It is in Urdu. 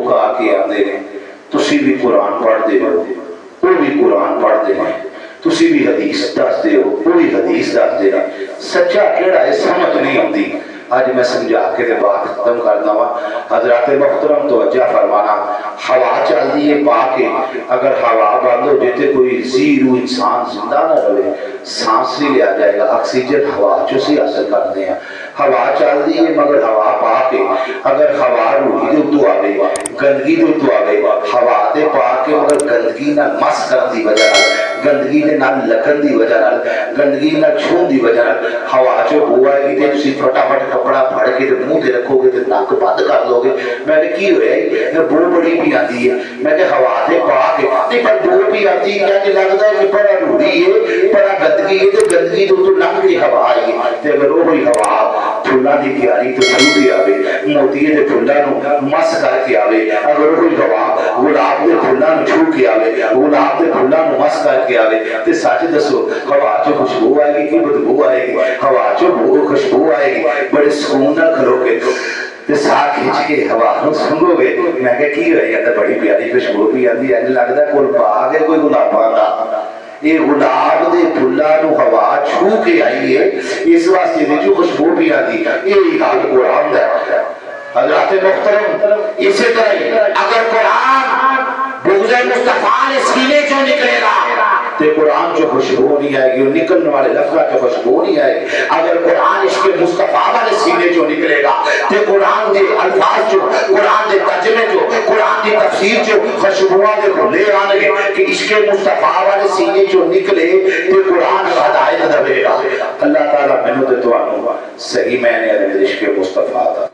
لوگ آ کے آتے ہیں تسی بھی قرآن پڑھتے ہو وہ بھی قرآن پڑھتے ہیں تسی بھی حدیث دستے ہو وہ بھی حدیث دستے ہیں سچا کیڑا ہے سمجھ نہیں آتی آج میں سمجھا کے بات ختم کرنا وا حضرات محترم توجہ فرمانا ہوا چل دی ہے پا کے اگر ہوا بند ہو جاتے کوئی زیرو انسان زندہ نہ رہے سانس نہیں لیا جائے گا آکسیجن ہوا چوسی حاصل کرتے ہیں ہوا چل دی ہے مگر ہوا پا کے اگر ہوا روحی دے اتو آوے گندگی دے اتو آوے ہوا دے پا کے مگر گندگی نہ مس کر دی وجہ گندگی دے نال لکھن دی وجہ گندگی نہ چھون دی وجہ ہوا جو ہوا ہے کہ تسی فٹافٹ کپڑا پھڑ کے منہ تے رکھو گے تے ناک بند کر لو گے میں نے کی ہویا ہے بو بڑی بھی آتی ہے میں کہ ہوا دے پا کے نہیں پر بو بھی آتی ہے کہ لگتا ہے کہ بڑا روڑی ہے بڑا گندگی ہے تے گندگی تو لنگ کے ہوا آئی ہے تے اگر وہی ہوا پھلاں دی تیاری تو چھو کے آوے موتیے دے پھلاں نو مس کر کے آوے اگر وہی ہوا گلاب دے پھلاں نو چھو کے آوے گلاب دے پھلاں نو مس کر کے آوے تے سچ دسو ہوا جو خوشبو آئے گی کہ بدبو آئے گی ہوا جو خوشبو آئے گی بڑے سکون نہ کھلو گے تے ساتھ کھچ کے ہوا نو سنگو گے میں کہ کی ہوئی ہے بڑی پیاری خوشبو بھی آندی ہے لگدا ہے کول باغ ہے کوئی گلاباں دا یہ گلاب دے پھلاں نو ہوا چھو کے آئی ہے اس واسطے دی جو خوشبو بھی آندی یہی حال قرآن دا ہے حضرات محترم اسی طرح اگر قرآن بغض مصطفیٰ نے سینے جو نکلے گا تے قرآن جو خوشبو نہیں آئے گی نکلنے والے لفظہ جو خوشبو نہیں آئے گی اگر قرآن عشق مصطفیٰ والے سینے جو نکلے گا تے قرآن دے الفاظ جو قرآن دے ترجمے جو قرآن دی تفسیر جو خوشبوہ دے کھلے آنے گے کہ عشق مصطفیٰ والے سینے جو نکلے تے قرآن ہدایت دے گا اللہ تعالیٰ منو تے تو آنو صحیح میں نے عشق مصطفیٰ دا